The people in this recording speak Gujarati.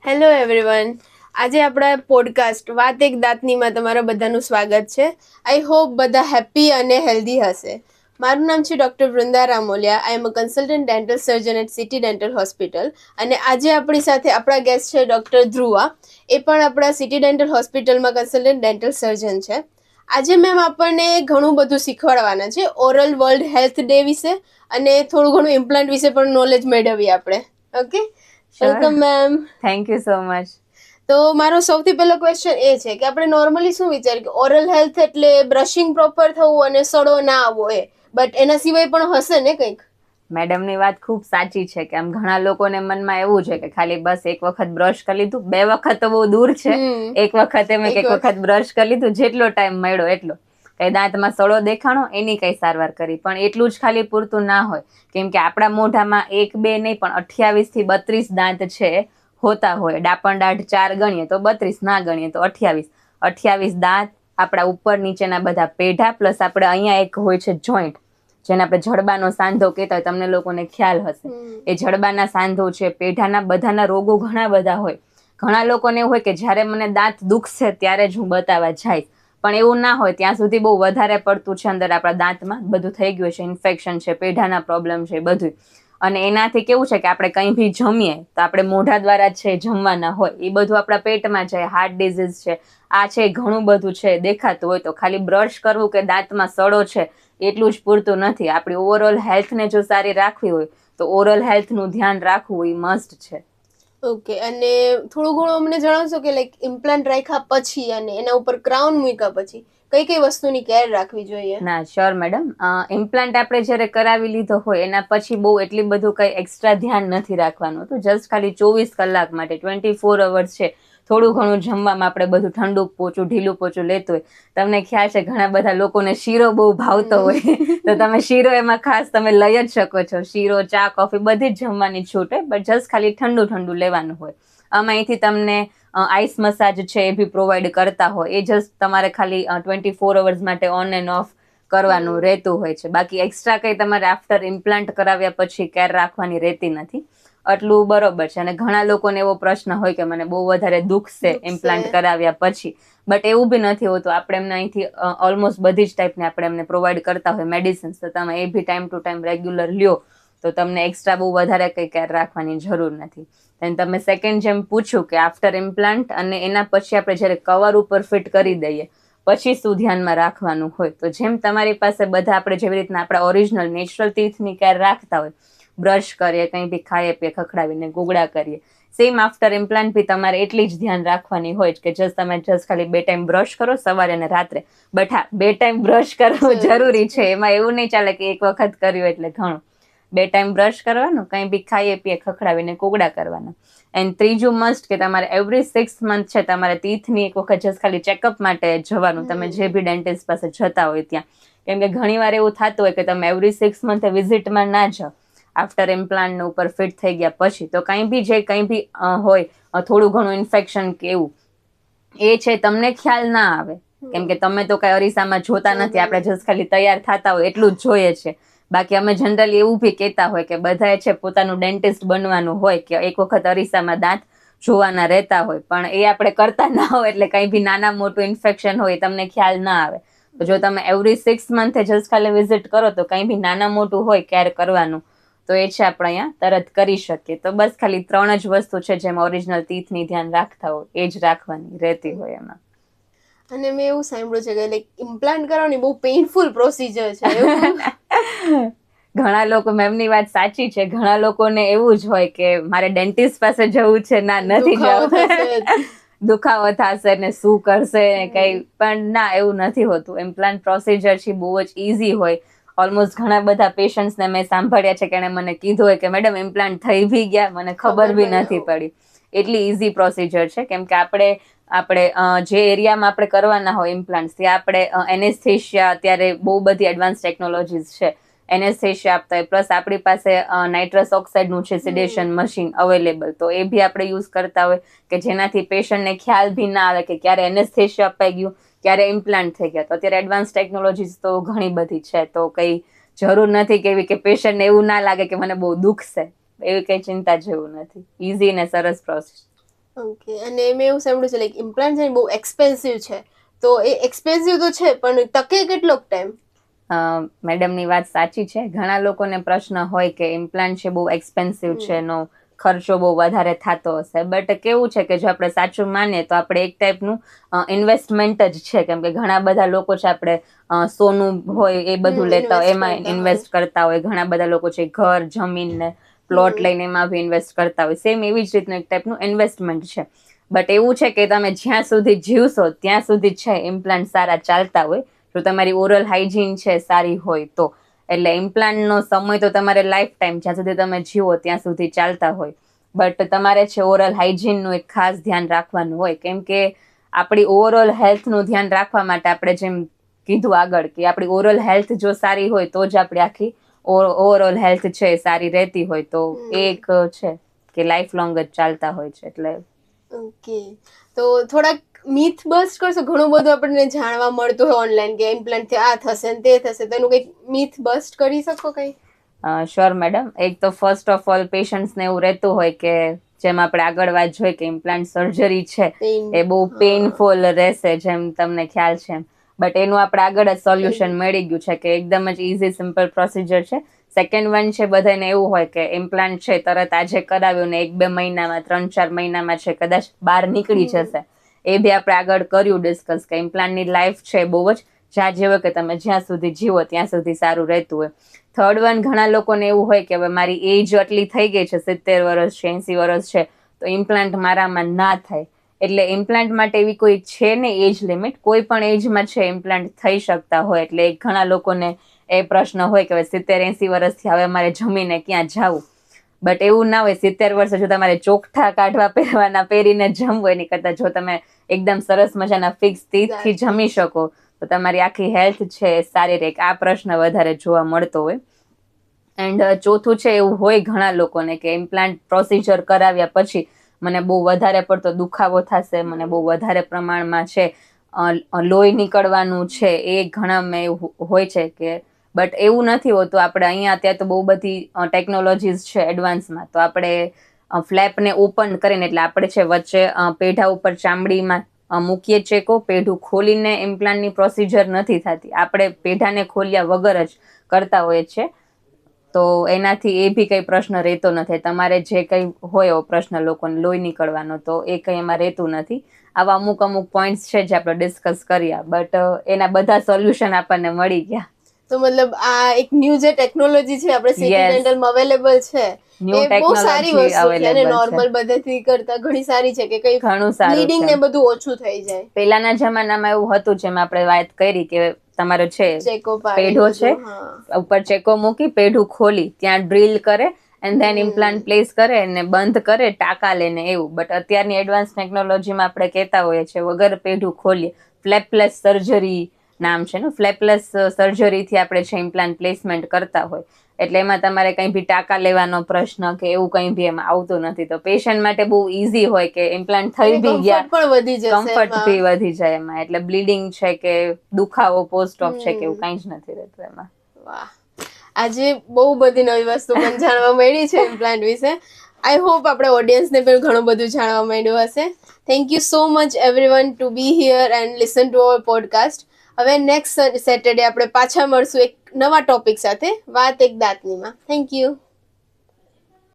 Hello everyone. આજે આપણા પોડકાસ્ટ વાત એક દાંતનીમાં તમારા બધાનું સ્વાગત છે. આઈ હોપ બધા હેપી અને હેલ્ધી હશે. મારું નામ છે doctor Vrunda Ramoliya. I am a consultant dental surgeon at city dental hospital. અને આજે આપણી સાથે આપણા ગેસ્ટ છે ડૉક્ટર ધ્રુવા. એ પણ આપણા સિટી ડેન્ટલ હોસ્પિટલમાં કન્સલ્ટન્ટ ડેન્ટલ સર્જન છે. આજે મેમ આપણને ઘણું બધું શીખવાડવાના છે ઓરલ વર્લ્ડ હેલ્થ ડે વિશે, અને થોડું ઘણું ઇમ્પ્લાન્ટ વિશે પણ નોલેજ મેળવીએ આપણે. Okay, welcome ma'am. Thank you so much. તો મારો સૌથી પહેલો ક્વેશ્ચન એ છે કે આપણે નોર્મલી શું વિચારીએ કે ઓરલ હેલ્થ એટલે બ્રશિંગ પ્રોપર થવું અને સડો ના આવવો, બટ એના સિવાય પણ હશે ને કંઈક? મેડમની વાત ખૂબ સાચી છે કે આમ ઘણા લોકોને મનમાં એવું છે કે ખાલી બસ એક વખત બ્રશ કરી લીધું, 2 વખત તો બહુ દૂર છે, એક વખત એમ એક વખત બ્રશ કરી લીધું, જેટલો ટાઈમ મળ્યો એટલો. કઈ દાંતમાં સડો દેખાણો એની કઈ સારવાર કરી, પણ એટલું જ ખાલી પૂરતું ના હોય. કેમ કે આપણા મોઢામાં 1 2 નહીં પણ 28 થી 32 દાંત છે હોતા હોય. ડાપણ દાઢ 4 ગણીએ તો 32, ના ગણીએ તો 28 દાંત આપણા ઉપર નીચેના બધા પેઢા, પ્લસ આપણે અહીંયા એક હોય છે જોઈન્ટ, જેને આપણે જડબાનો સાંધો કહેતા હોય, તમને લોકોને ખ્યાલ હશે. એ જડબાના સાંધો છે, પેઢાના બધાના રોગો ઘણા બધા હોય. ઘણા લોકોને એવું હોય કે જ્યારે મને દાંત દુખશે ત્યારે જ હું બતાવવા જઈશ, પણ એવું ના હોય. ત્યાં સુધી બહુ વધારે પડતું છે અંદર આપણા દાંતમાં બધું થઈ ગયું છે, ઇન્ફેક્શન છે, પેઢાના પ્રોબ્લેમ છે બધું. અને એનાથી કેવું છે કે આપણે કંઈ બી જમીએ તો આપણે મોઢા દ્વારા છે જમવાના હોય, એ બધું આપણા પેટમાં જાય. હાર્ટ ડિઝીઝ છે, આ છે, ઘણું બધું છે દેખાતું હોય. તો ખાલી બ્રશ કરવું કે દાંતમાં સડો છે એટલું જ પૂરતું નથી. આપણી ઓવરઓલ હેલ્થને જો સારી રાખવી હોય તો ઓરલ હેલ્થનું ધ્યાન રાખવું એ મસ્ટ છે. ઓકે, અને થોડું ઘણું અમને જણાવશો કે લાઈક ઇમ્પ્લાન્ટ રાખ્યા પછી અને એના ઉપર ક્રાઉન મૂક્યા પછી કઈ કઈ વસ્તુની કેર રાખવી જોઈએ? ના, શ્યોર મેડમ. ઇમ્પ્લાન્ટ આપણે જ્યારે કરાવી લીધો હોય એના પછી બહુ એટલી બધું કંઈ એક્સ્ટ્રા ધ્યાન નથી રાખવાનું હતું. જસ્ટ ખાલી 24 કલાક માટે, 24 અવર્સ છે, થોડું ઘણું જમવામાં આપણે બધું ઠંડુ પોચું ઢીલું પોચું લેતું હોય. તમને ખ્યાલ છે ઘણા બધા લોકોને શીરો બહુ ભાવતો હોય, તો તમે શીરો એમાં ખાસ તમે લઈ જ શકો છો. શીરો, ચા, કોફી બધી જ જમવાની છૂટ હોય, બટ જસ્ટ ખાલી ઠંડુ ઠંડુ લેવાનું હોય. આમાં અહીંથી તમને આઈસ મસાજ છે એ બી પ્રોવાઈડ કરતા હોય. એ જસ્ટ તમારે ખાલી 24 અવર્સ માટે ઓન એન્ડ ઓફ કરવાનું રહેતું હોય છે. બાકી એક્સ્ટ્રા કંઈ તમારે આફ્ટર ઇમ્પ્લાન્ટ કરાવ્યા પછી કેર રાખવાની રહેતી નથી. આટલું બરોબર છે. અને ઘણા લોકોને એવો પ્રશ્ન હોય કે મને બહુ વધારે દુખશે ઇમ્પ્લાન્ટ કરાવ્યા પછી, બટ એવું બી નથી હોતું. આપણે એમને અહીંથી ઓલમોસ્ટ બધી જ ટાઈપની આપણે એમને પ્રોવાઈડ કરતા હોય મેડિસિન્સ, તો તમે એ બી ટાઈમ ટુ ટાઈમ રેગ્યુલર લ્યો તો તમને એક્સ્ટ્રા બહુ વધારે કંઈ કેર રાખવાની જરૂર નથી. અને તમે સેકન્ડ જેમ પૂછ્યું કે આફ્ટર ઇમ્પ્લાન્ટ અને એના પછી આપણે જ્યારે કવર ઉપર ફિટ કરી દઈએ પછી શું ધ્યાનમાં રાખવાનું હોય, તો જેમ તમારી પાસે બધા આપણે જેવી રીતના આપણા ઓરિજિનલ નેચરલ ટીથની કેર રાખતા હોય, બ્રશ કરીએ, કંઈ બી ખાઈએ પીએ, ખખડાવીને ગુગડા કરીએ, સેમ આફ્ટર ઇમ્પ્લાન્ટ બી તમારે એટલી જ ધ્યાન રાખવાની હોય કે તમે ખાલી 2 ટાઈમ બ્રશ કરો, સવારે અને રાત્રે. બટ હા, 2 ટાઈમ બ્રશ કરવું જરૂરી છે. એમાં એવું નહીં ચાલે કે એક વખત કર્યું એટલે ઘણું. 2 ટાઈમ બ્રશ કરવાનું, કંઈ બી ખાઈએ પીએ, ખખડાવીને કોગળા કરવાના. એન્ડ ત્રીજું મસ્ટ કે તમારે એવરી 6 મંથ છે તમારે ટીથની એક વખત જસ્ટ ખાલી ચેકઅપ માટે જવાનું, તમે જે બી ડેન્ટિસ્ટ પાસે જતા હોય ત્યાં. કેમ કે ઘણી વાર એવું થતું હોય કે તમે એવરી 6 મંથે વિઝિટમાં ના જાઓ આફ્ટર ઇમ્પ્લાન્ટ ઉપર ફિટ થઈ ગયા પછી, તો કંઈ બી હોય, થોડું ઘણું ઇન્ફેક્શન કે એવું, એ છે તમને ખ્યાલ ના આવે. કેમ કે તમે તો કઈ અરીસામાં જોતા નથી, આપણે જસ્ટ ખાલી તૈયાર થતા હોય એટલું જ જોઈએ છે. બાકી અમે જનરલી એવું બી કહેતા હોય કે બધાએ છે પોતાનું ડેન્ટિસ્ટ બનવાનું હોય, કે એક વખત અરીસામાં દાંત જોવાના રહેતા હોય, પણ એ આપણે કરતા ના હોય એટલે કંઈ બી નાના મોટું ઇન્ફેક્શન હોય તમને ખ્યાલ ના આવે. તો જો તમે એવરી 6 મંથે જસ્ટ ખાલી વિઝિટ કરો તો કંઈ બી નાના મોટું હોય કેર કરવાનું, તો એ છે આપણે અહીંયા તરત કરી શકીએ. તો બસ ખાલી 3 જ વસ્તુ છે જેમાં ઓરિજિનલ ટીથની ધ્યાન રાખતા હોય એ જ રાખવાની રહેતી હોય એમાં. અને મેં એવું સાંભળ્યું છે કે લાઈક ઇમ્પ્લાન્ટ કરવાની બહુ પેઇનફુલ પ્રોસિજર છે એવું? ઘણા લોકો, મેમની વાત સાચી છે, ઘણા લોકોને એવું જ હોય કે મારે ડેન્ટિસ્ટ પાસે જવું છે, ના નથી જવું, દુખાવો થશે ને શું કરશે કઈ, પણ ના, એવું નથી હોતું. ઇમ્પ્લાન્ટ પ્રોસિજર છે બહુ જ ઈઝી હોય. ઓલમોસ્ટ ઘણા બધા પેશન્ટ્સને મેં સાંભળ્યા છે કે એણે મને કીધું હોય કે મેડમ ઇમ્પ્લાન્ટ થઈ બી ગયા, મને ખબર બી નથી પડી. એટલી ઈઝી પ્રોસિજર છે. કેમ કે આપણે જે એરિયામાં આપણે કરવાના હોય ઇમ્પ્લાન્ટ, ત્યાં આપણે એનેસ્થેશિયા, અત્યારે બહુ બધી એડવાન્સ ટેકનોલોજીસ છે, એનેસ્થેશિયા આપતા હોય, પ્લસ આપણી પાસે નાઇટ્રસ ઓક્સાઇડનું છે સેડેશન મશીન અવેલેબલ, તો એ બી આપણે યુઝ કરતા હોય કે જેનાથી પેશન્ટને ખ્યાલ બી ના આવે કે ક્યારે એનેસ્થેશિયા અપાઈ ગયું, ક્યારે ઇમ્પ્લાન્ટ થઈ ગયા. તો અત્યારે એડવાન્સ ટેકનોલોજીસ તો ઘણી બધી છે, તો કંઈ જરૂર નથી કેવી કે પેશન્ટને એવું ના લાગે કે મને બહુ દુખશે. એવી કંઈ ચિંતા જેવું નથી. ઇઝી ને સરસ પ્રોસેસ. ઓકે, અને મેં એવું સાંભળ્યું છે લાઈક ઇમ્પ્લાન્ટ છે ને બહુ એક્સપેન્સિવ છે, તો એ એક્સપેન્સિવ તો છે પણ ટકે કેટલો ટાઈમ? મેડમની વાત સાચી છે. ઘણા લોકોને પ્રશ્ન હોય કે ઇમ્પ્લાન્ટ છે બહુ એક્સપેન્સિવ છે, એનો ખર્ચો બહુ વધારે થતો હશે. બટ કેવું છે કે જો આપણે સાચું માનીએ તો આપણે એક ટાઈપનું ઇન્વેસ્ટમેન્ટ જ છે, કેમ કે ઘણા બધા લોકો છે આપણે સોનું હોય એ બધું લેતા હોય, એમાં ઇન્વેસ્ટ કરતા હોય. ઘણા બધા લોકો છે ઘર, જમીન ને પ્લોટ લઈને એમાં બી ઇન્વેસ્ટ કરતા હોય. સેમ એવી જ રીતનું એક ટાઈપનું ઇન્વેસ્ટમેન્ટ છે. બટ એવું છે કે તમે જ્યાં સુધી જીવશો ત્યાં સુધી છે ઇમ્પ્લાન્ટ સારા ચાલતા હોય, જો તમારી ઓરલ હાઇજીન છે સારી હોય તો. એટલે ઇમ્પ્લાન્ટનો સમય તો તમારે લાઈફ ટાઈમ, જ્યાં સુધી તમે જીવો ત્યાં સુધી ચાલતા હોય. બટ તમારે છે ઓરલ હાઇજીનનું એક ખાસ ધ્યાન રાખવાનું હોય, કેમ કે આપણી ઓવરઓલ હેલ્થનું ધ્યાન રાખવા માટે આપણે જેમ કીધું આગળ કે આપણી ઓરલ હેલ્થ જો સારી હોય તો જ આપણી આખી ઓવરઓલ હેલ્થ છે સારી રહેતી હોય. તો એ એક છે કે લાઈફ લોંગ જ ચાલતા હોય છે. એટલે ઓકે, તો થોડાક મીથ બસ્ટ કરશો? ઘણું બધું આપણને જાણવા મળતું હોય ઓનલાઈન કે ઇમ્પ્લાન્ટ થી આ થશે ને તે થશે, તો એનું કંઈક મીથ બસ્ટ કરી શકો કઈ? Sure madam. એક તો ફર્સ્ટ ઓફ ઓલ પેશન્ટ્સને એવું રહેતું હોય કે જેમ આપણે આગળ વાત જોઈ કે ઇમ્પ્લાન્ટ સર્જરી છે એ બહુ પેઇનફુલ રહેશે, જેમ તમને ખ્યાલ છે એમ. બટ એનું આપણે આગળ જ સોલ્યુશન મળી ગયું છે કે એકદમ જ ઇઝી સિમ્પલ પ્રોસિજર છે. સેકન્ડ વન છે, બધાને એવું હોય કે ઇમ્પ્લાન્ટ છે તરત આજે કરાવ્યું ને 1-2 મહિનામાં, 3-4 મહિનામાં છે કદાચ બહાર નીકળી જશે. એ બી આપણે આગળ કર્યું ડિસ્કસ કે ઇમ્પ્લાન્ટની લાઈફ છે બહુ જ જાજી હોય કે તમે જ્યાં સુધી જીવો ત્યાં સુધી સારું રહેતું હોય. થર્ડ વન, ઘણા લોકોને એવું હોય કે હવે મારી એજ આટલી થઈ ગઈ છે, 70 વર્ષ છે, 80 વર્ષ છે, તો ઇમ્પ્લાન્ટ મારામાં ના થાય. એટલે ઇમ્પ્લાન્ટ માટે એવી કોઈ છે ને એજ લિમિટ, કોઈ પણ એજમાં છે ઇમ્પ્લાન્ટ થઈ શકતા હોય. એટલે ઘણા લોકોને એ પ્રશ્ન હોય કે હવે 70-80 વર્ષથી હવે મારે જમીને ક્યાં જાવું. બટ એવું ના હોય. 70 વર્ષે જો તમારે ચોકઠા કાઢવા પહેરવાના પહેરીને જમવું એની કરતાં જો તમે એકદમ સરસ મજાના ફિક્સ ટીથથી જમી શકો તો તમારી આખી હેલ્થ છે સારી રહે. આ પ્રશ્ન વધારે જોવા મળતો હોય. એન્ડ ચોથું છે, એવું હોય ઘણા લોકોને કે ઇમ્પ્લાન્ટ પ્રોસિજર કરાવ્યા પછી મને બહુ વધારે પડતો દુખાવો થશે, મને બહુ વધારે પ્રમાણમાં છે લોહી નીકળવાનું છે, એ ઘણામાં એવું હોય છે કે બટ એવું નથી હોતું. આપણે અહીંયા અત્યારે તો બહુ બધી ટેકનોલોજીસ છે એડવાન્સમાં, તો આપણે ફ્લેપને ઓપન કરીને, એટલે આપણે છે વચ્ચે પેઢા ઉપર ચામડીમાં મૂકીએ ચેકો, પેઢું ખોલીને ઇમ્પ્લાન્ટની પ્રોસિજર નથી થતી. આપણે પેઢાને ખોલ્યા વગર જ કરતા હોઈએ છીએ. તો એનાથી એ બી કંઈ પ્રશ્ન રહેતો નથી. તમારે જે કંઈ હોય એવો પ્રશ્ન લોકોને લોહી નીકળવાનો, તો એ કંઈ એમાં રહેતું નથી. આવા અમુક પોઈન્ટ્સ છે જે આપણે ડિસ્કસ કર્યા, બટ એના બધા સોલ્યુશન આપણને મળી ગયા. તો મતલબ આ એક ન્યૂ જે ટેકનોલોજી છે આપણે સિટી ડેન્ટલમાં અવેલેબલ છે, એ બહુ સારી વસ્તુ છે અને નોર્મલ પદ્ધતિ કરતા ઘણી સારી છે કે કઈ ઘણું સારું બ્લીડિંગ ને બધું ઓછું થઈ જાય. પહેલાના જમાનામાં એવું હતું, જેમ આપણે વાત કરી કે તમારો છે પેઢો છે, ઉપર ચેકો મૂકી પેઢું ખોલી ત્યાં ડ્રીલ કરે એન્ડ ધેન ઇમ્પ્લાન્ટ પ્લેસ કરે ને બંધ કરે, ટાંકા લઈને એવું. બટ અત્યારની એડવાન્સ ટેકનોલોજીમાં આપણે કહેતા હોઈએ છીએ વગર પેઢું ખોલીએ, ફ્લેપલેસ સર્જરી નામ છે ને, ફ્લેપલેસ સર્જરીથી આપણે છે ઇમ્પ્લાન્ટ પ્લેસમેન્ટ કરતા હોય. એટલે એમાં તમારે કંઈ બી ટાંકા લેવાનો પ્રશ્ન કે એવું કંઈ બી એમાં આવતું નથી. તો પેશન્ટ માટે બહુ ઈઝી હોય કે ઇમ્પ્લાન્ટ થઈ બી ગયા, કમ્ફર્ટ બી વધી જાય એમાં. એટલે બ્લીડિંગ છે કે દુખાવો પોસ્ટ ઓફ છે કે એવું કંઈ જ નથી રહેતું એમાં. વાહ, આજે બહુ બધી નવી વસ્તુ મને જાણવા મળી છે ઇમ્પ્લાન્ટ વિશે. આઈ હોપ આપણે ઓડિયન્સને પણ ઘણું બધું જાણવા મળ્યું હશે. Thank you so much everyone to be here and listen to our podcast. હવે નેક્સ્ટ સેટરડે આપણે પાછા મળશું એક નવા ટોપિક સાથે, વાત એક દાંતનીમાં. Thank you.